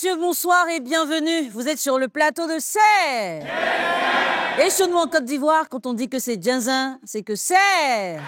messieurs, bonsoir et bienvenue. Vous êtes sur le plateau de Serre. Et chez nous en Côte d'Ivoire, quand on dit que c'est Djinzin, c'est que c'est...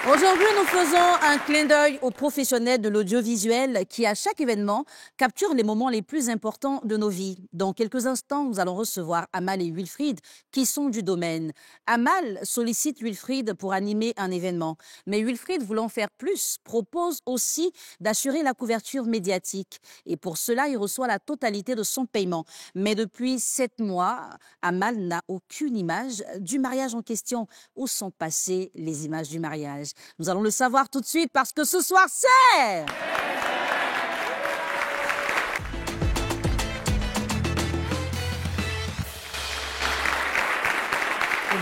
Aujourd'hui, nous faisons un clin d'œil aux professionnels de l'audiovisuel qui, à chaque événement, capturent les moments les plus importants de nos vies. Dans quelques instants, nous allons recevoir Amal et Wilfried, qui sont du domaine. Amal sollicite Wilfried pour animer un événement. Mais Wilfried, voulant faire plus, propose aussi d'assurer la couverture médiatique. Et pour cela, il reçoit la totalité de son paiement. Mais depuis 7 mois, Amal n'a aucune image du mariage en question. Où sont passées les images du mariage? Nous allons le savoir tout de suite parce que ce soir, c'est...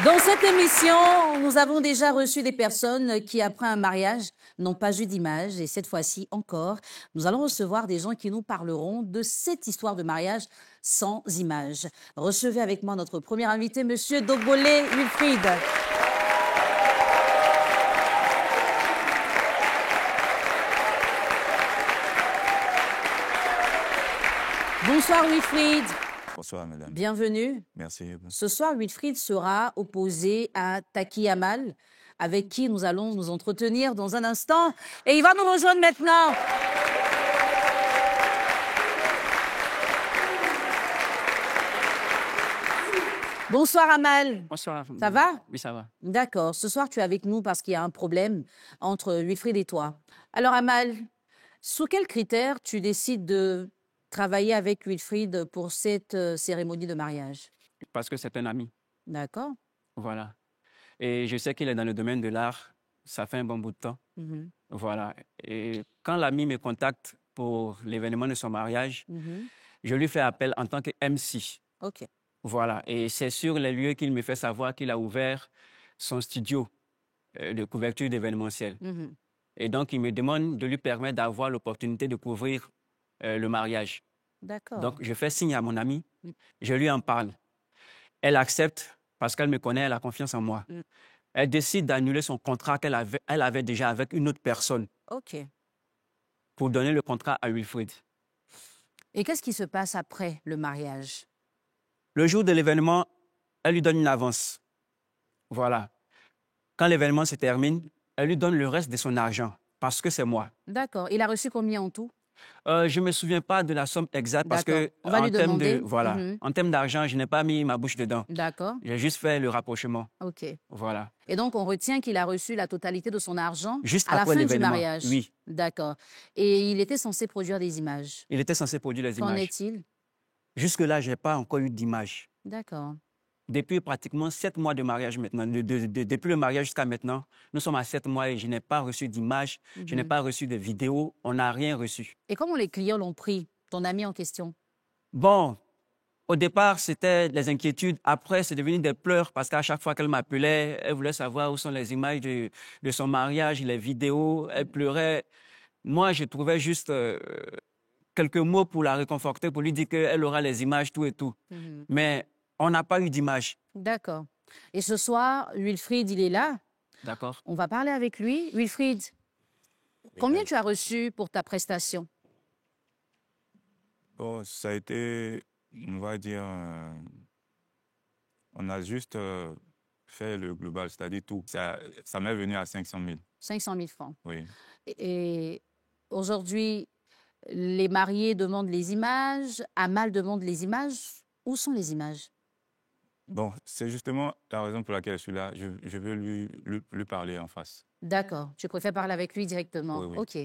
Dans cette émission, nous avons déjà reçu des personnes qui, après un mariage, n'ont pas eu d'image. Et cette fois-ci encore, nous allons recevoir des gens qui nous parleront de cette histoire de mariage sans image. Recevez avec moi notre premier invité, Monsieur Dobolé Wilfried. Bonsoir Wilfried. Bonsoir madame. Bienvenue. Merci. Ce soir, Wilfried sera opposé à Taki Amal, avec qui nous allons nous entretenir dans un instant. Et il va nous rejoindre maintenant. Bonsoir Amal. Bonsoir. Ça va? Oui, ça va. D'accord. Ce soir, tu es avec nous parce qu'il y a un problème entre Wilfried et toi. Alors Amal, sous quels critères tu décides de travailler avec Wilfried pour cette cérémonie de mariage? Parce que c'est un ami. D'accord. Voilà. Et je sais qu'il est dans le domaine de l'art. Ça fait un bon bout de temps. Voilà. Et quand l'ami me contacte pour l'événement de son mariage, je lui fais appel en tant que MC. OK. Voilà. Et c'est sur les lieux qu'il me fait savoir qu'il a ouvert son studio de couverture d'événementiel. Et donc, il me demande de lui permettre d'avoir l'opportunité de couvrir le mariage. D'accord. Donc, je fais signe à mon amie, je lui en parle. Elle accepte parce qu'elle me connaît, elle a confiance en moi. Elle décide d'annuler son contrat qu'elle avait déjà avec une autre personne. OK. Pour donner le contrat à Wilfried. Et qu'est-ce qui se passe après le mariage? Le jour de l'événement, elle lui donne une avance. Voilà. Quand l'événement se termine, elle lui donne le reste de son argent parce que c'est moi. D'accord. Il a reçu combien en tout? Je ne me souviens pas de la somme exacte parce que on va lui demander. Voilà, en termes d'argent, je n'ai pas mis ma bouche dedans. D'accord. J'ai juste fait le rapprochement. OK. Voilà. Et donc, on retient qu'il a reçu la totalité de son argent juste à la après fin du l'événement. mariage. Oui. D'accord. Et il était censé produire des images. Il était censé produire les Qu'en images. est-il? Jusque-là, je n'ai pas encore eu d'image. D'accord. Depuis pratiquement 7 mois de mariage maintenant, depuis le mariage jusqu'à maintenant, nous sommes à 7 mois et je n'ai pas reçu d'image, je n'ai pas reçu de vidéo, on n'a rien reçu. Et comment les clients l'ont pris, ton ami en question? Bon, au départ, c'était les inquiétudes. Après, c'est devenu des pleurs parce qu'à chaque fois qu'elle m'appelait, elle voulait savoir où sont les images de son mariage, les vidéos. Elle pleurait. Moi, je trouvais juste quelques mots pour la réconforter, pour lui dire qu'elle aura les images, tout et tout. Mais on n'a pas eu d'image. D'accord. Et ce soir, Wilfried, il est là. D'accord. On va parler avec lui. Wilfried, combien tu as reçu pour ta prestation? Bon, ça a été, on va dire, on a juste fait le global, c'est-à-dire tout. Ça m'est venu à 500 000. 500 000 francs. Oui. Et aujourd'hui, les mariés demandent les images, Amal demande les images. Où sont les images? Bon, c'est justement la raison pour laquelle je suis là. Je veux lui parler en face. D'accord. Tu préfères parler avec lui directement? Oui, oui. OK.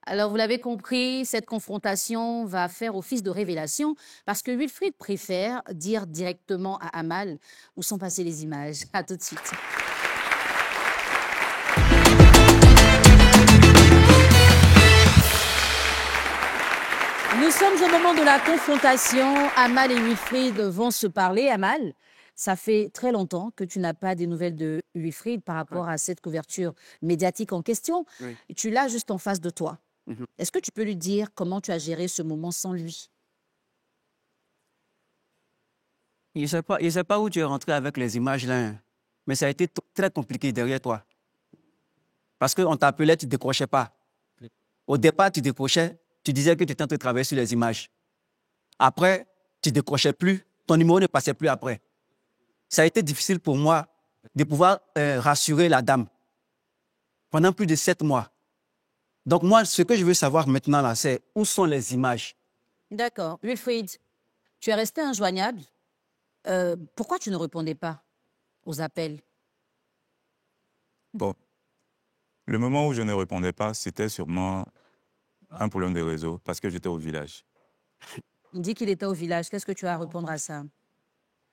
Alors, vous l'avez compris, cette confrontation va faire office de révélation parce que Wilfried préfère dire directement à Amal où sont passées les images. À tout de suite. Nous sommes au moment de la confrontation. Amal et Wilfried vont se parler. Amal, ça fait très longtemps que tu n'as pas des nouvelles de Wilfried par rapport à cette couverture médiatique en question. Oui. Et tu l'as juste en face de toi. Est-ce que tu peux lui dire comment tu as géré ce moment sans lui? Il ne sait pas où tu es rentré avec les images là, hein. Mais ça a été très compliqué derrière toi. Parce qu'on t'appelait, tu ne décrochais pas. Au départ, tu décrochais, tu disais que tu étais en train de travailler sur les images. Après, tu ne décrochais plus, ton numéro ne passait plus après. Ça a été difficile pour moi de pouvoir rassurer la dame pendant plus de 7 mois. Donc moi, ce que je veux savoir maintenant, là, c'est où sont les images? D'accord. Wilfried, tu es resté injoignable. Pourquoi tu ne répondais pas aux appels? Bon, le moment où je ne répondais pas, c'était sûrement un problème de réseau parce que j'étais au village. Il dit qu'il était au village. Qu'est-ce que tu as à répondre à ça?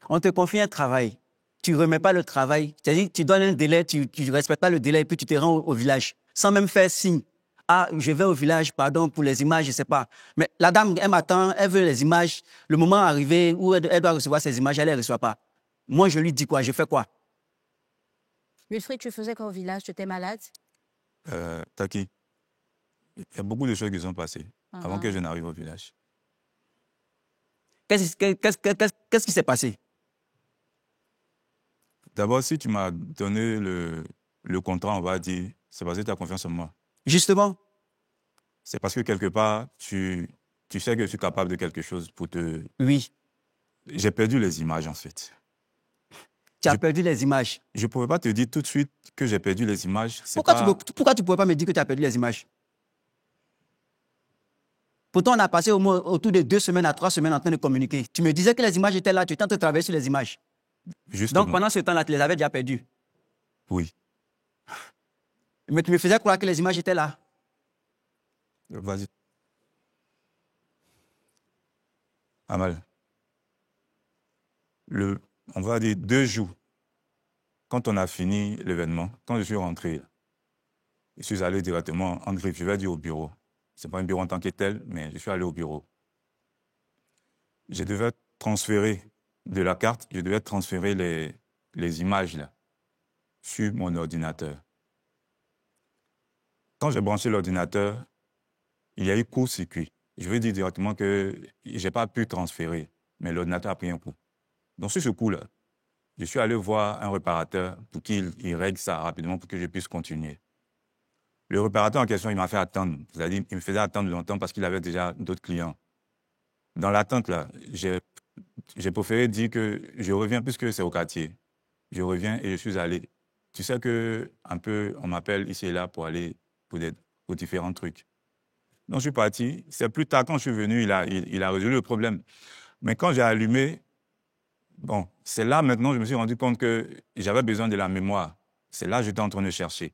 On te confie un travail. Tu ne remets pas le travail. C'est-à-dire tu donnes un délai, tu ne respectes pas le délai et puis tu te rends au village sans même faire signe. Ah, je vais au village, pardon, pour les images, je ne sais pas. Mais la dame, elle m'attend, elle veut les images. Le moment arrivé où elle doit recevoir ces images, elle ne les reçoit pas. Moi, je lui dis quoi? Je fais quoi? Wilfried, tu faisais quoi au village? Tu étais malade? Taki, il y a beaucoup de choses qui sont passées avant que je n'arrive au village. Qu'est-ce qui s'est passé? D'abord, si tu m'as donné le contrat, on va dire, c'est parce que tu as confiance en moi. Justement. C'est parce que quelque part, tu sais que je suis capable de quelque chose pour te... Oui. J'ai perdu les images, en fait. Tu as perdu les images. Je ne pourrais pas te dire tout de suite que j'ai perdu les images. Pourquoi tu ne pourrais pas me dire que tu as perdu les images? Pourtant, on a passé autour de 2 semaines à 3 semaines en train de communiquer. Tu me disais que les images étaient là, tu étais en train de travailler sur les images. Justement. Donc, pendant ce temps-là, tu les avais déjà perdues. Oui. Mais tu me faisais croire que les images étaient là. Vas-y. Amal, on va dire 2 jours, quand on a fini l'événement, quand je suis rentré, je suis allé directement en griffe, je vais dire au bureau. Ce n'est pas un bureau en tant que tel, mais je suis allé au bureau. Je devais transférer de la carte, je devais transférer les images là, sur mon ordinateur. Quand j'ai branché l'ordinateur, il y a eu court-circuit. Je veux dire directement que je n'ai pas pu transférer, mais l'ordinateur a pris un coup. Donc, sur ce coup-là, je suis allé voir un réparateur pour qu'il règle ça rapidement pour que je puisse continuer. Le réparateur en question, il m'a fait attendre. C'est-à-dire, il me faisait attendre longtemps parce qu'il avait déjà d'autres clients. Dans l'attente, là, j'ai préféré dire que je reviens puisque c'est au quartier. Je reviens et je suis allé. Tu sais que un peu, on m'appelle ici et là pour aller pour différents trucs. Donc, je suis parti. C'est plus tard, quand je suis venu, il a résolu le problème. Mais quand j'ai allumé, bon, c'est là maintenant, je me suis rendu compte que j'avais besoin de la mémoire. C'est là que j'étais en train de chercher.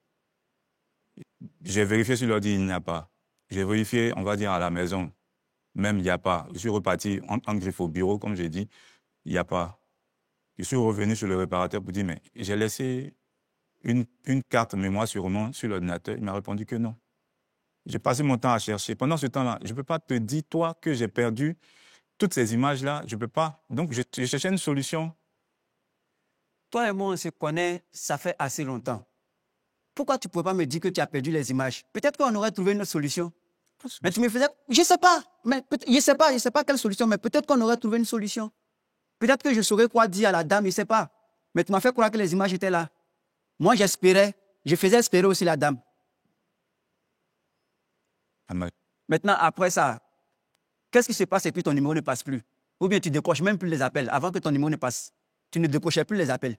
J'ai vérifié sur l'ordi, il n'y a pas. J'ai vérifié, on va dire, à la maison. Même, il n'y a pas. Je suis reparti en griffe au bureau, comme j'ai dit, il n'y a pas. Je suis revenu sur le réparateur pour dire, mais j'ai laissé une carte mémoire sûrement sur l'ordinateur. Il m'a répondu que non. J'ai passé mon temps à chercher. Pendant ce temps-là, je ne peux pas te dire, toi, que j'ai perdu toutes ces images-là. Je ne peux pas. Donc, je cherchais une solution. Toi et moi, on se connaît, ça fait assez longtemps. Pourquoi tu ne pouvais pas me dire que tu as perdu les images? Peut-être qu'on aurait trouvé une autre solution. Mais tu me faisais... Je ne sais pas. Mais je ne sais pas quelle solution, mais peut-être qu'on aurait trouvé une solution. Peut-être que je saurais quoi dire à la dame, je ne sais pas. Mais tu m'as fait croire que les images étaient là. Moi, j'espérais. Je faisais espérer aussi la dame. Maintenant, après ça, qu'est-ce qui se passe et puis ton numéro ne passe plus? Ou bien tu ne décroches même plus les appels avant que ton numéro ne passe. Tu ne décrochais plus les appels.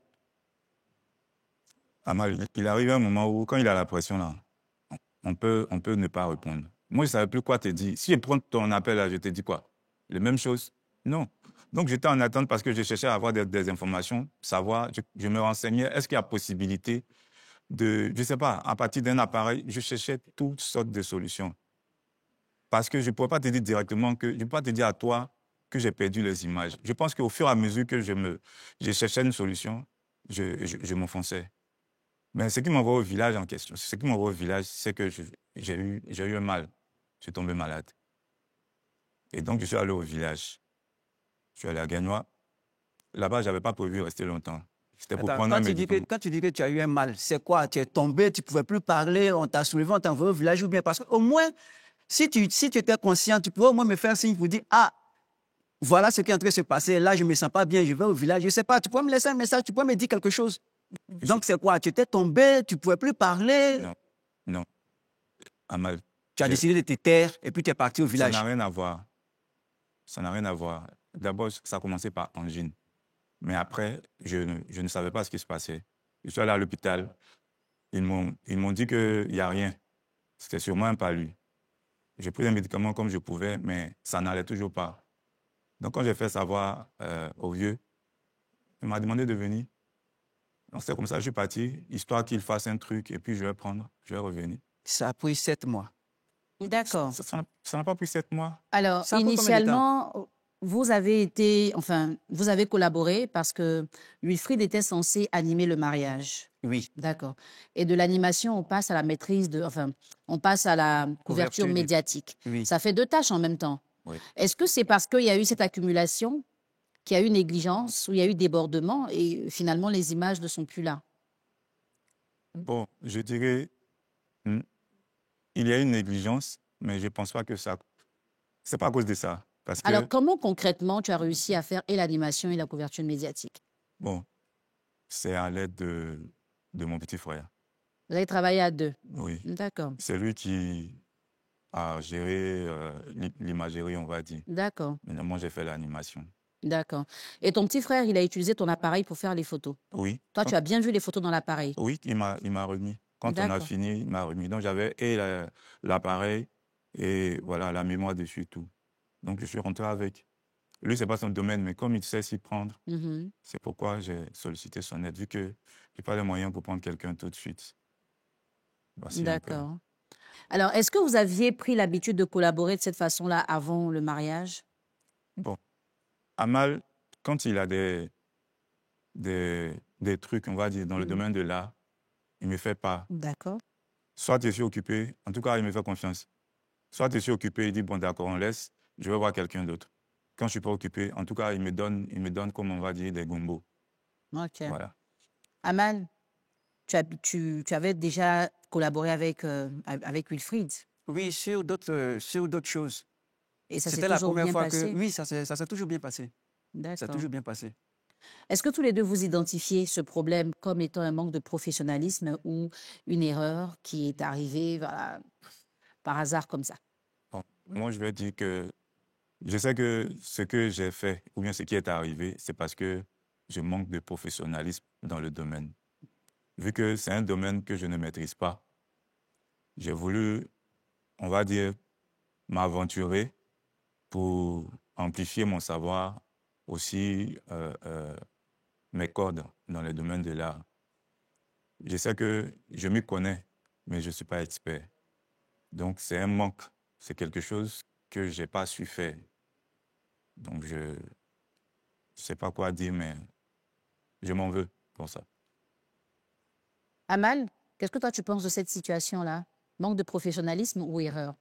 Amal, il arrive un moment où, quand il a la pression, là, on peut ne pas répondre. Moi, je ne savais plus quoi te dire. Si je prends ton appel, là, je te dis quoi? Les mêmes choses? Non. Donc, j'étais en attente parce que je cherchais à avoir des informations, savoir, je me renseignais, est-ce qu'il y a possibilité de, je ne sais pas, à partir d'un appareil, je cherchais toutes sortes de solutions. Parce que je ne pourrais pas te dire directement je ne peux pas te dire à toi que j'ai perdu les images. Je pense qu'au fur et à mesure que je cherchais une solution, je m'enfonçais. Mais ce qui m'envoie au village en question, c'est que j'ai eu un mal. Je suis tombé malade. Et donc, je suis allé au village. Je suis allé à Gagnois. Là-bas, je n'avais pas prévu rester longtemps. C'était pour prendre un médicament. Quand tu dis que tu as eu un mal, c'est quoi? Tu es tombé, tu ne pouvais plus parler, on t'a soulevé, on t'a envoyé au village ou bien? Parce qu'au moins, si tu étais conscient, tu pouvais au moins me faire signe pour dire, ah, voilà ce qui est en train de se passer, là, je ne me sens pas bien, je vais au village, je ne sais pas, tu pourrais me laisser un message, tu pourrais me dire quelque chose. Donc, c'est quoi? Tu étais tombé, tu ne pouvais plus parler? Non. Non. Amal, Tu as je- décidé de te taire et puis tu es parti au ça village. n'a rien à voir. Ça n'a rien à voir. D'abord, ça a commencé par angine. Mais après, je ne savais pas ce qui se passait. Je suis allé à l'hôpital. Ils m'ont dit qu'il n'y a rien. C'était sûrement un palu. J'ai pris des médicaments comme je pouvais, mais ça n'allait toujours pas. Donc, quand j'ai fait savoir au vieux, il m'a demandé de venir. Donc, c'est comme ça que je suis parti, histoire qu'il fasse un truc, et puis je vais prendre, je vais revenir. Ça a pris 7 mois. D'accord. Ça n'a pas pris 7 mois. Alors, Ça a pris combien de temps? initialement, vous avez collaboré parce que Wilfried était censé animer le mariage. Oui. D'accord. Et de l'animation, on passe à la on passe à la couverture Couverture du- médiatique. Oui. Ça fait 2 tâches en même temps. Oui. Est-ce que c'est parce qu'il y a eu cette accumulation, qu'il y a eu négligence, ou il y a eu débordement, et finalement, les images ne sont plus là? Bon, je dirais, hmm, il y a une négligence, mais je ne pense pas que ça... C'est pas à cause de ça. Parce que, Alors, comment concrètement tu as réussi à faire et l'animation et la couverture médiatique? bon, c'est à l'aide de mon petit frère. Vous avez travaillé à 2. Oui. D'accord. C'est lui qui a géré l'imagerie, on va dire. D'accord. Maintenant, moi, j'ai fait l'animation. D'accord. Et ton petit frère, il a utilisé ton appareil pour faire les photos. Oui. Toi, tu as bien vu les photos dans l'appareil. Oui, il m'a remis. Quand on a D'accord. fini, il m'a remis. Donc, j'avais et l'appareil et voilà, la mémoire dessus, tout. Donc, je suis rentré avec. Lui, ce n'est pas son domaine, mais comme il sait s'y prendre, Mhm. c'est pourquoi j'ai sollicité son aide, vu que je n'ai pas les moyens pour prendre quelqu'un tout de suite. Voici un peu. D'accord. Alors, est-ce que vous aviez pris l'habitude de collaborer de cette façon-là avant le mariage? Bon, Amal, quand il a des trucs, on va dire, dans le Mhm. domaine de l'art, il ne me fait pas. D'accord. Soit je suis occupé, en tout cas, il me fait confiance. Soit je suis occupé, il dit, bon, d'accord, on laisse, je vais voir quelqu'un d'autre. Quand je ne suis pas occupé, en tout cas, il me donne, comme on va dire, des gombos. OK. Voilà. Amal, tu avais déjà collaboré avec Wilfried Oui, sur d'autres choses. et ça s'est C'était la toujours première bien fois passé? que... Oui, ça s'est toujours bien passé. Ça s'est D'accord. toujours bien passé. Est-ce que tous les deux vous identifiez ce problème comme étant un manque de professionnalisme ou une erreur qui est arrivée, voilà, par hasard comme ça? Bon, moi, je vais dire que je sais que ce que j'ai fait, ou bien ce qui est arrivé, c'est parce que je manque de professionnalisme dans le domaine. Vu que c'est un domaine que je ne maîtrise pas, j'ai voulu, on va dire, m'aventurer pour amplifier mon savoir, aussi mes cordes dans le domaine de l'art. Je sais que je m'y connais, mais je ne suis pas expert. Donc, c'est un manque. C'est quelque chose que je n'ai pas su faire. Donc, je ne sais pas quoi dire, mais je m'en veux pour ça. Amal, qu'est-ce que toi tu penses de cette situation-là? Manque de professionnalisme ou erreur?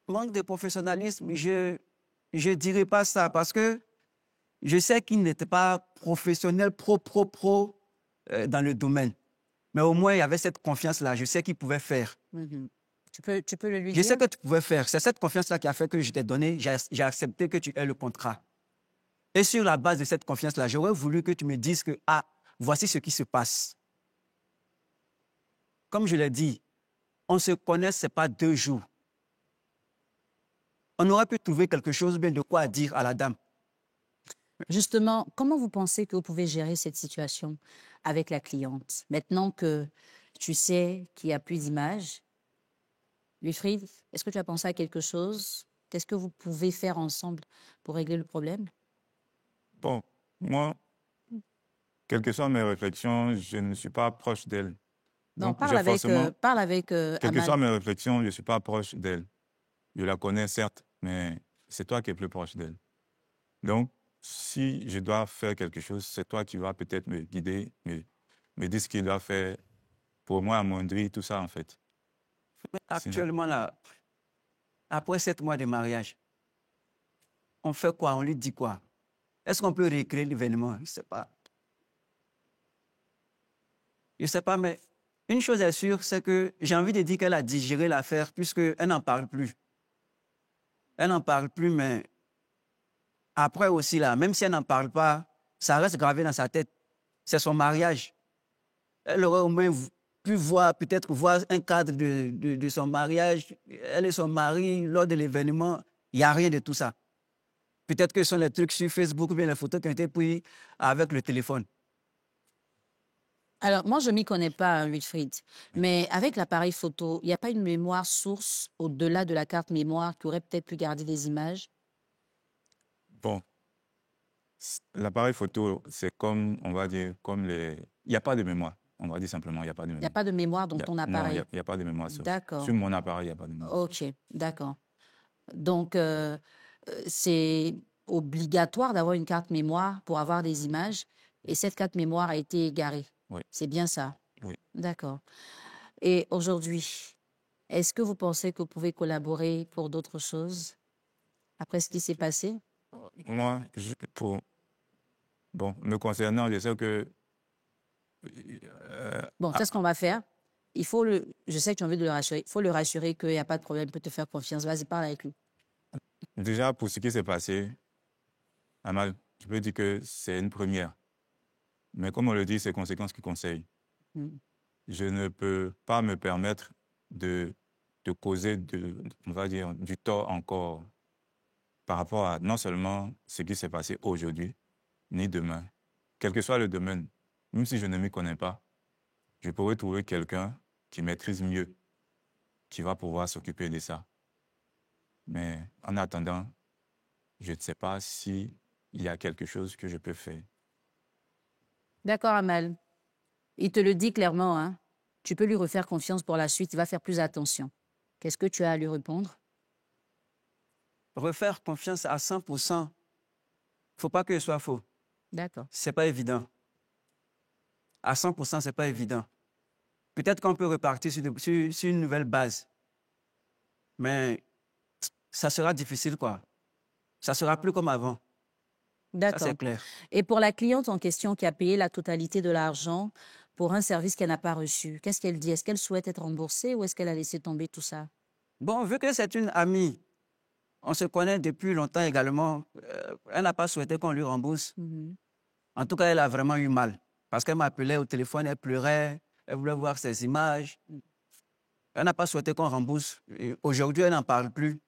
Manque de professionnalisme, je ne dirais pas ça parce que je sais qu'il n'était pas professionnel pro dans le domaine. Mais au moins, il y avait cette confiance-là. Je sais qu'il pouvait faire. Mhm. Tu peux le lui Je sais dire? que tu pouvais faire. C'est cette confiance-là qui a fait que je t'ai donné. J'ai accepté que tu aies le contrat. Et sur la base de cette confiance-là, j'aurais voulu que tu me dises que, ah, voici ce qui se passe. Comme je l'ai dit, on se connaît, ce n'est pas 2 jours. On aurait pu trouver quelque chose bien de quoi dire à la dame. Justement, comment vous pensez que vous pouvez gérer cette situation avec la cliente? Maintenant que tu sais qu'il n'y a plus d'images, Wilfried, est-ce que tu as pensé à quelque chose? Qu'est-ce que vous pouvez faire ensemble pour régler le problème? Bon, moi, quelles que soient mes réflexions, je ne suis pas proche d'elle. Non, Donc, parle avec quelles que soient Amal. mes réflexions, je ne suis pas proche d'elle. Je la connais, certes, mais c'est toi qui es plus proche d'elle. Donc, si je dois faire quelque chose, c'est toi qui vas peut-être me guider, me dire ce qu'il doit faire pour moi, amoindrir tout ça, en fait. Mais Sinon, actuellement, là, après 7 mois de mariage, on fait quoi? On lui dit quoi? Est-ce qu'on peut recréer l'événement? Je ne sais pas. Je ne sais pas, mais une chose est sûre, c'est que j'ai envie de dire qu'elle a digéré l'affaire puisqu'elle n'en parle plus. Elle n'en parle plus, mais après aussi, là, même si elle n'en parle pas, ça reste gravé dans sa tête. C'est son mariage. Elle aurait au moins pu voir, peut-être voir un cadre de son mariage, elle et son mari, lors de l'événement, il n'y a rien de tout ça. Peut-être que ce sont les trucs sur Facebook ou bien les photos qui ont été prises avec le téléphone. Alors, moi, je ne m'y connais pas, hein, Wilfried, mais avec l'appareil photo, il n'y a pas une mémoire source au-delà de la carte mémoire qui aurait peut-être pu garder des images? Bon, l'appareil photo, c'est comme, on va dire, comme les... Il n'y a pas de mémoire. On va dire simplement, il n'y a pas de Il n'y a mémoire. pas de mémoire dans ton Non, appareil? il n'y a pas de mémoire sur D'accord. mon appareil, il n'y a pas de mémoire. OK, d'accord. Donc, c'est obligatoire d'avoir une carte mémoire pour avoir des images et cette carte mémoire a été égarée. Oui. C'est bien ça? Oui. D'accord. Et aujourd'hui, est-ce que vous pensez que vous pouvez collaborer pour d'autres choses après ce qui s'est passé? Moi, bon, me concernant, je sais que... Bon, c'est ce qu'on va faire. Je sais que tu as envie de le rassurer. Il faut le rassurer qu'il n'y a pas de problème, il peut te faire confiance. Vas-y, parle avec lui. Déjà, pour ce qui s'est passé, Amal, je peux dire que c'est une première. Mais comme on le dit, c'est conséquences qui conseillent. Mm. Je ne peux pas me permettre de causer, on va dire, du tort encore par rapport à non seulement ce qui s'est passé aujourd'hui, ni demain. Quel que soit le domaine, même si je ne m'y connais pas, je pourrais trouver quelqu'un qui maîtrise mieux, qui va pouvoir s'occuper de ça. Mais en attendant, je ne sais pas s'il y a quelque chose que je peux faire. D'accord, Amal. Il te le dit clairement, hein. Tu peux lui refaire confiance pour la suite. Il va faire plus attention. Qu'est-ce que tu as à lui répondre? Refaire confiance à 100%, il ne faut pas que ce soit faux. D'accord. Ce n'est pas évident. À 100%, ce n'est pas évident. Peut-être qu'on peut repartir sur une nouvelle base. Mais ça sera difficile, quoi. Ça sera plus comme avant. Ça, D'accord. c'est clair. Et pour la cliente en question qui a payé la totalité de l'argent pour un service qu'elle n'a pas reçu, qu'est-ce qu'elle dit? Est-ce qu'elle souhaite être remboursée ou est-ce qu'elle a laissé tomber tout ça? Bon, vu que c'est une amie, on se connaît depuis longtemps également, elle n'a pas souhaité qu'on lui rembourse. Mhm. En tout cas, elle a vraiment eu mal. Parce qu'elle m'appelait au téléphone, elle pleurait, elle voulait voir ses images. Elle n'a pas souhaité qu'on rembourse. Aujourd'hui, elle n'en parle plus.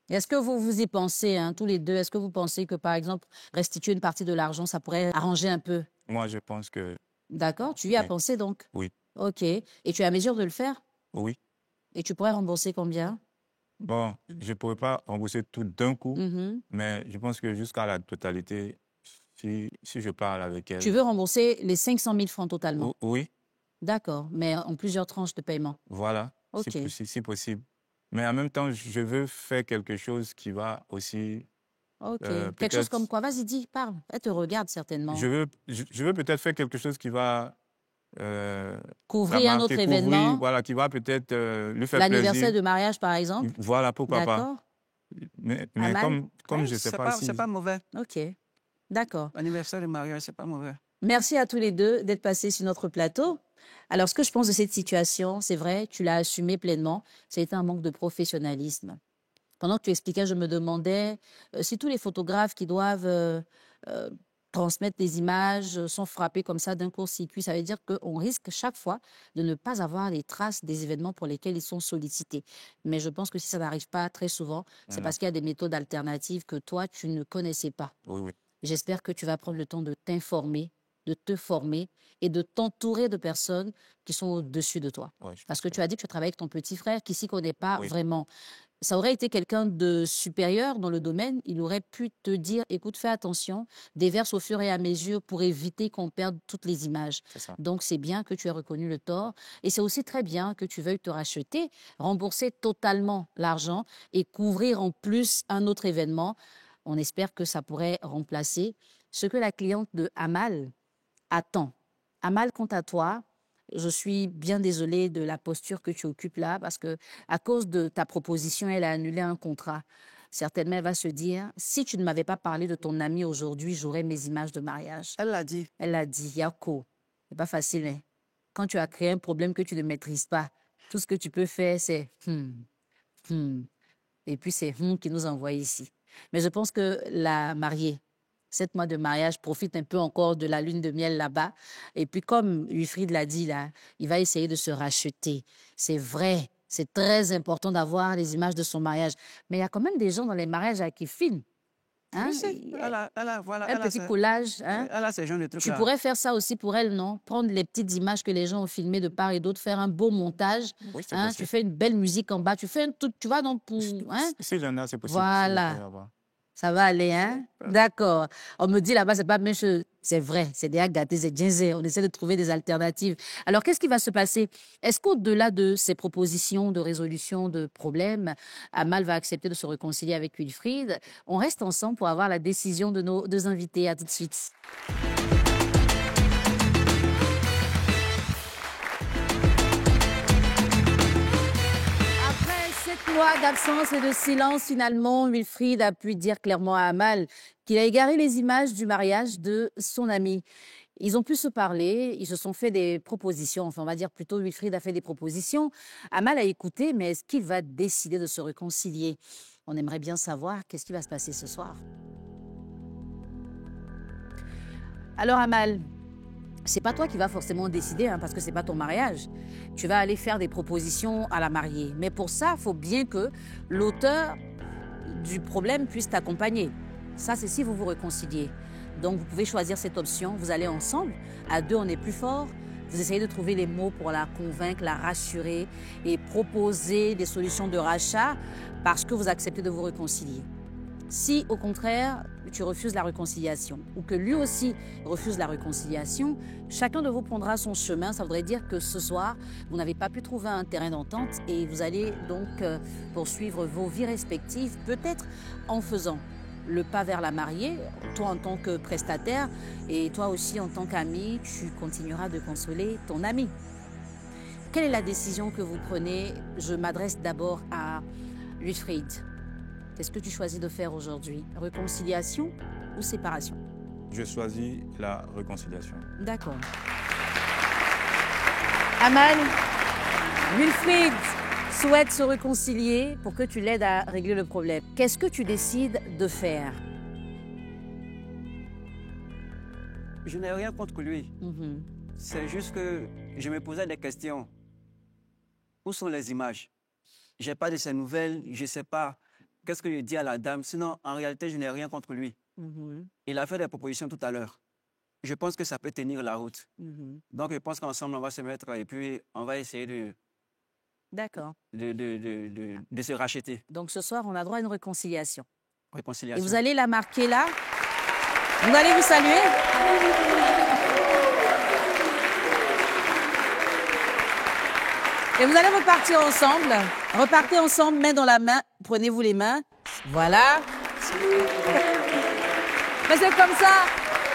Est-ce que vous y pensez, hein, tous les deux? Est-ce que vous pensez que, par exemple, restituer une partie de l'argent, ça pourrait arranger un peu? Moi, je pense que... D'accord, tu y as Oui. pensé donc? Oui. OK. Et tu es à mesure de le faire? Oui. Et tu pourrais rembourser combien? Bon, je ne pourrais pas rembourser tout d'un coup, Mhm. mais je pense que jusqu'à la totalité, si je parle avec elle... Tu veux rembourser les 500 000 francs totalement? Oui, D'accord, mais en plusieurs tranches de paiement. voilà, OK. si possible. Mais en même temps, je veux faire quelque chose qui va aussi... OK. Quelque chose comme quoi? Vas-y, dis, parle. Elle te regarde certainement. Je veux peut-être faire quelque chose qui va... Couvrir un autre événement? Voilà, qui va peut-être lui faire plaisir. L'anniversaire de mariage, par exemple? Voilà, pourquoi pas. D'accord. Mais Amal? comme je ne sais pas si... C'est pas mauvais. OK. D'accord. L'anniversaire de mariage, c'est pas mauvais. Merci à tous les deux d'être passés sur notre plateau. Alors, ce que je pense de cette situation, c'est vrai, tu l'as assumé pleinement, c'était un manque de professionnalisme. Pendant que tu expliquais, je me demandais si tous les photographes qui doivent transmettre des images sont frappés comme ça d'un court-circuit, ça veut dire qu'on risque chaque fois de ne pas avoir les traces des événements pour lesquels ils sont sollicités. Mais je pense que si ça n'arrive pas très souvent, c'est parce qu'il y a des méthodes alternatives que toi, tu ne connaissais pas. Oui, oui. J'espère que tu vas prendre le temps de t'informer, de te former et de t'entourer de personnes qui sont au-dessus de toi. Ouais, Parce que tu as dit que tu travailles avec ton petit frère qui s'y connaît pas Oui. vraiment. Ça aurait été quelqu'un de supérieur dans le domaine, il aurait pu te dire, écoute, fais attention, déverse au fur et à mesure pour éviter qu'on perde toutes les images. C'est ça. Donc, c'est bien que tu aies reconnu le tort. Et c'est aussi très bien que tu veuilles te racheter, rembourser totalement l'argent et couvrir en plus un autre événement. On espère que ça pourrait remplacer ce que la cliente de Amal attend. Amal, quant à toi, je suis bien désolée de la posture que tu occupes là, parce que à cause de ta proposition, elle a annulé un contrat. Certainement, elle va se dire, si tu ne m'avais pas parlé de ton ami aujourd'hui, j'aurais mes images de mariage. Elle l'a dit. Elle l'a dit, Yako. C'est pas facile, hein. Quand tu as créé un problème que tu ne maîtrises pas, tout ce que tu peux faire, c'est et puis c'est qui nous envoie ici. Mais je pense que la mariée 7 mois de mariage, profite un peu encore de la lune de miel là-bas. Et puis, comme Wilfried l'a dit là, il va essayer de se racheter. C'est vrai, c'est très important d'avoir les images de son mariage. Mais il y a quand même des gens dans les mariages là, qui filment. Hein? Je sais, voilà, Un petit collage. Hein? Elle a ce genre de trucs Tu pourrais faire ça aussi pour elle, non? Prendre les petites images que les gens ont filmées de part et d'autre, faire un beau montage. Oui, c'est Hein? possible. Tu fais une belle musique en bas. Tu fais un tout, tu vois, donc pour... Hein? Si j'en ai, c'est possible. Voilà. Ça va aller, hein? D'accord. On me dit là-bas, c'est pas la même chose. C'est vrai, c'est déjà gâté, c'est ginzé. On essaie de trouver des alternatives. Alors, qu'est-ce qui va se passer? Est-ce qu'au-delà de ces propositions de résolution de problèmes, Amal va accepter de se réconcilier avec Wilfried? On reste ensemble pour avoir la décision de nos deux invités. À tout de suite. Après 7 mois d'absence et de silence, finalement, Wilfried a pu dire clairement à Amal qu'il a égaré les images du mariage de son ami. Ils ont pu se parler, ils se sont fait des propositions, enfin on va dire plutôt Wilfried a fait des propositions. Amal a écouté, mais est-ce qu'il va décider de se réconcilier? On aimerait bien savoir qu'est-ce qui va se passer ce soir. Alors Amal, c'est pas toi qui vas forcément décider, hein, parce que c'est pas ton mariage. Tu vas aller faire des propositions à la mariée. Mais pour ça, il faut bien que l'auteur du problème puisse t'accompagner. Ça, c'est si vous vous réconciliez. Donc, vous pouvez choisir cette option. Vous allez ensemble. À deux, on est plus fort. Vous essayez de trouver les mots pour la convaincre, la rassurer et proposer des solutions de rachat parce que vous acceptez de vous réconcilier. Si, au contraire, tu refuses la réconciliation ou que lui aussi refuse la réconciliation, chacun de vous prendra son chemin. Ça voudrait dire que ce soir, vous n'avez pas pu trouver un terrain d'entente et vous allez donc poursuivre vos vies respectives, peut-être en faisant le pas vers la mariée, toi en tant que prestataire et toi aussi en tant qu'ami, tu continueras de consoler ton ami. Quelle est la décision que vous prenez? Je m'adresse d'abord à Wilfried. Qu'est-ce que tu choisis de faire aujourd'hui? Réconciliation ou séparation? Je choisis la réconciliation. D'accord. Amal, Wilfried souhaite se réconcilier pour que tu l'aides à régler le problème. Qu'est-ce que tu décides de faire? Je n'ai rien contre lui. C'est juste que je me posais des questions. Où sont les images? Je n'ai pas de ces nouvelles, je ne sais pas. Qu'est-ce que je dis à la dame? Sinon, en réalité, je n'ai rien contre lui. Il a fait des propositions tout à l'heure. Je pense que ça peut tenir la route. Donc, je pense qu'ensemble, on va se mettre et puis on va essayer de se racheter. Donc, ce soir, on a droit à une réconciliation. Réconciliation. Et vous allez la marquer là. Vous allez vous saluer. Et vous allez repartir ensemble. Repartez ensemble, main dans la main. Prenez-vous les mains. Voilà. Mais c'est comme ça.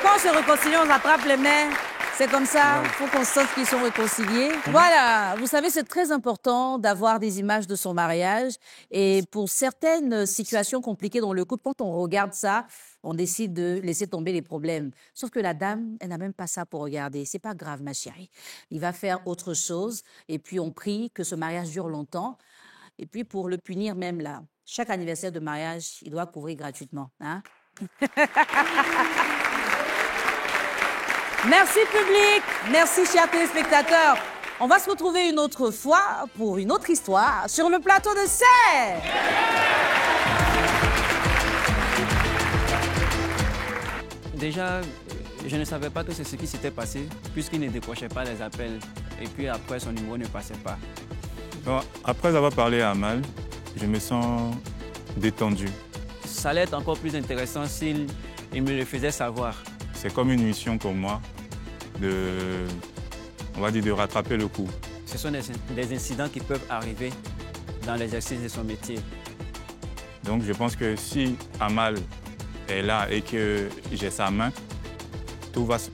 Quand on se réconcilie, on attrape les mains. C'est comme ça. Il faut qu'on sente qu'ils sont réconciliés. Voilà. Vous savez, c'est très important d'avoir des images de son mariage. Et pour certaines situations compliquées dans le couple, quand on regarde ça, on décide de laisser tomber les problèmes. Sauf que la dame, elle n'a même pas ça pour regarder. C'est pas grave, ma chérie. Il va faire autre chose. Et puis, on prie que ce mariage dure longtemps. Et puis, pour le punir même là, chaque anniversaire de mariage, il doit couvrir gratuitement. Hein? Merci, public. Merci, chers téléspectateurs. On va se retrouver une autre fois pour une autre histoire sur le plateau de Serre. Déjà, je ne savais pas que c'est ce qui s'était passé, puisqu'il ne décrochait pas les appels. Et puis après, son numéro ne passait pas. Bon, après avoir parlé à Amal, je me sens détendu. Ça allait être encore plus intéressant s'il me le faisait savoir. C'est comme une mission pour moi on va dire, de rattraper le coup. Ce sont des incidents qui peuvent arriver dans l'exercice de son métier. Donc je pense que si Amal est là et que j'ai sa main, tout va se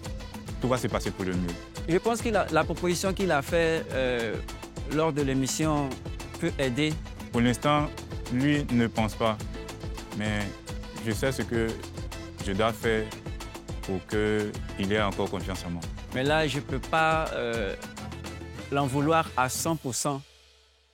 passer pour le mieux. Je pense que la proposition qu'il a faite lors de l'émission peut aider. Pour l'instant, lui ne pense pas, mais je sais ce que je dois faire pour qu'il ait encore confiance en moi. Mais là, je ne peux pas l'en vouloir à 100%.